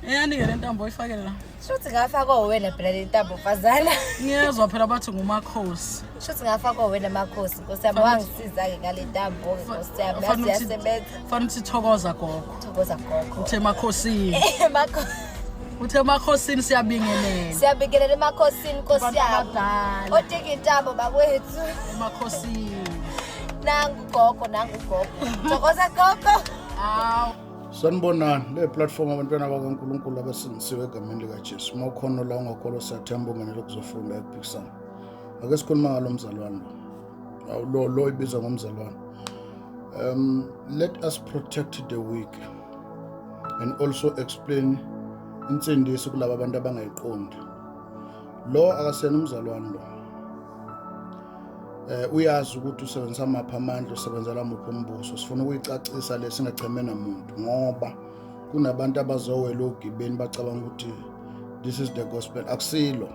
Eyani ke lentambo oyifakele la. Shuthi ngafaka wena phela lentambo fazana. Ngiyezwa phela bathi ngumakhosi. Shuthi ngafaka wena makhosi Nkosi yami wangisiza ke ngale ntambo Nkosi yami yazi yasebenza. Fanele sithokoza gogo. Thokoza gogo. Uthe makhosini. Makhosi. Uthe makhosini siyabingelela. Siyabingelela emakhosini Nkosi Abantu yami. abadala. Otike intambo bakwethu. Emakhosini. Nangu gogo. Thokoza gogo. Aw. Sanibonani le platform abantwana bakaNkulunkulu abasindisiwe egameni likaJesu. Mawukhona la ungakholwa siyathemba ungenele kuzofunda eBhikisana. Ake sikhuluma ngalo mzalwane lo ibiza ngomzalwane. Let us protect the weak and also explain insindiso kulabo abantu abangayiqondi. Lo akasena umzalwane lo. Uyazi ukuthi usebenzisa amaphi amandla usebenzela muphi umbuso. Sifuna ukuyicacisa lesingachemena umuntu ngoba kunabantu abazowela ogibeni bacabanga ukuthi this is the gospel akusilo.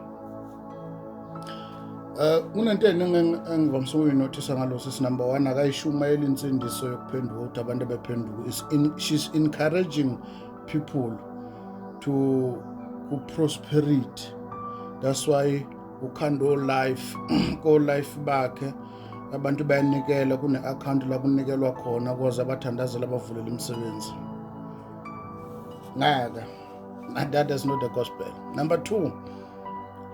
Kunento engivamisa ukuyinothisa ngalo sisi number 1 akayishumayela insindiso yokuphenduka ukuthi abantu bephenduka. She's encouraging people to prosperity. That's why ukhando life ko life bakhe abantu bayanikela kune account la kunikelwa khona ukuze abathandazela bavulela imisebenzi. Ngaka that is not the gospel. Number 2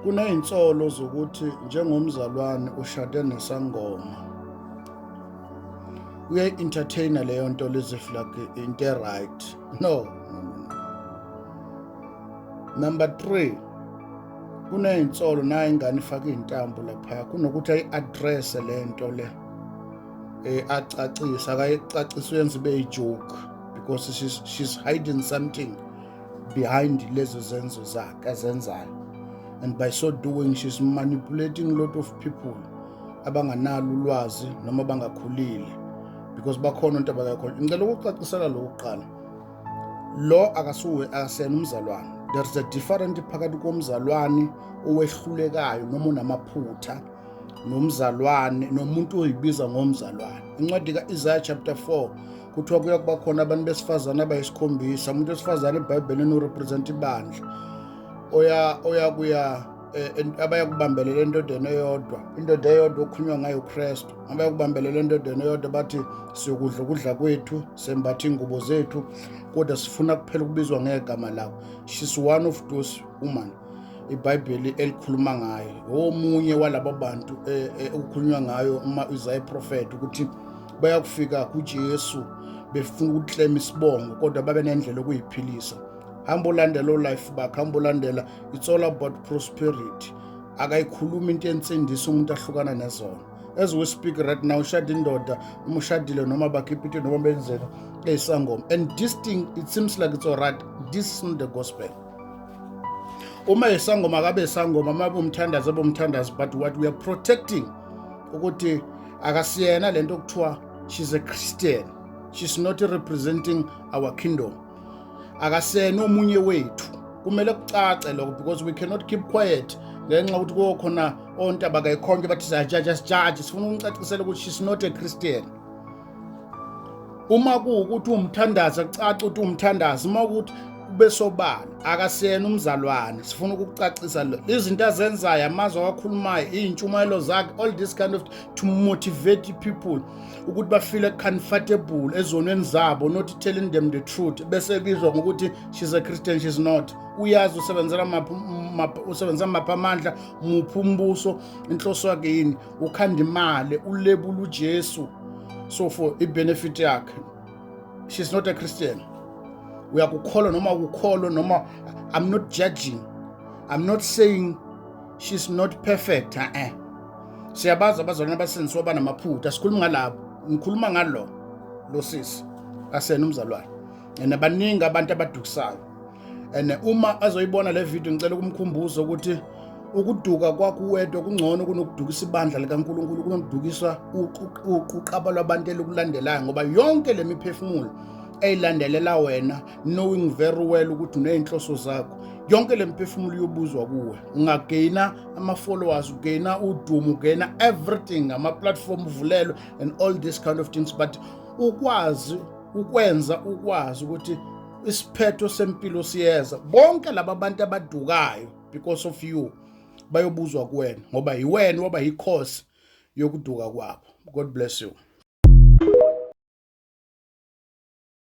kuneyintsolo zokuthi njengomzalwane ushade nesangoma uye entertainer leyo nto lezif like into right. No. Number 3 kuneyintsolo naye ingane ifaka intambo lapha kunokuthi ayi-address lento le acacisa akayicacisa uyenza ibe joke because she's hiding something behind lezo zenzo zakhe azenzayo, and by so doing she's manipulating a lot of people abanganalo ulwazi noma bangakhulile because bakhona into abakakhona. Ngicela ukucacisela lokuqala lo akasena umzalwane. There's a different phakathi komzalwane owehlulekayo noma unamaphutha nomzalwane nomuntu oyibiza ngomzalwane. Incwadi kaIsaiah chapter 4 kuthiwa kuya kuba khona abantu besifazana abayisikhombisa. Umuntu wesifazane eBhayibhelini urepresent ibandla kuya abaya kubambelela endodeni eyodwa. Indoda eyodwa okhulunywa ngayo uKristu. Abaya kubambelela endodeni eyodwa bathi siyokudla ukudla kwethu, sembatha ingubo zethu, kodwa sifuna kuphela ukubizwa ngegama lawo. She's one of those women iBhayibheli elikhuluma ngayo. Omunye walabo bantu ukukhulunywa ngayo Isaiah prophet ukuthi bayakufika kuJesu befuna ukuclaim isibongo kodwa babe nendlela okuyiphilisa. Hamba ulandela life bakhe, hamba ulandela. It's all about prosperity. Akayikhuluma into yensindiso umuntu ahlukana nezona. As we speak right now, ushada indoda umushadile noma bakhipha noma benzela eyisangoma, and this thing it seems like it's all right. This is not the gospel. Uma isangoma akabe isangoma mabe umthandazi abomthandazi, but what we are protecting ukuthi akasiyena lento okuthiwa she's a Christian. She's not representing our kingdom. Akasena omunye wethu kumele kucace lokho because we cannot keep quiet ngenxa ukuthi kokhona ontaba kayikhonke bathi judge. Sifuna ukucacisela ukuthi she's not a Christian. Uma ukuthi umthandazi akucace ukuthi umthandazi, uma ukuthi besobala akasena umzalwane. Sifuna ukucacisa izinto azenzayo, amazwi awakhulumayo, izintshumayelo zakhe, all this kind of to motivate people ukuthi ba feel comfortable ezonweni zabo, not telling them the truth. Bese bizwa ngokuthi she's a Christian. She's not. Uyazi usebenzela mapha amandla muphi umbuso, inhloso yakhe yini, ukhanda imali, ulebula uJesu so for ibenefit yakhe. She's not a Christian. Uyakukholwa noma ukukholwa noma, I'm not judging. I'm not saying she's not perfect. Siyabaza abazalwane abasindisiwe abanamaphutha, sikhuluma ngalabo. Ngikhuluma ngalo sisi asena umzalwane. And abaningi abantu abadukisayo. And uma azoyibona le video ngicela ukumkhumbuza ukuthi ukuduka kwakho wedwa kungcono kunokudukisa ibandla likaNkulunkulu, kunokudukisa uqaba lwabantu elukulandelayo, ngoba yonke lemiphefumulo eyilandelela wena knowing very well ukuthi uneyinhloso zakho, yonke lemiphefumulo yobuzwa kuwe. Ungagaina ama-followers, ugaina udumo, ugaina everything, ama-platform uvulelwe and all this kind of things, but ukwazi ukuthi isiphetho sempilo siyeza. Bonke laba bantu abadukayo because of you bayobuzwa kuwena ngoba yiwena waba yikhosi yokuduka kwabo. God bless you.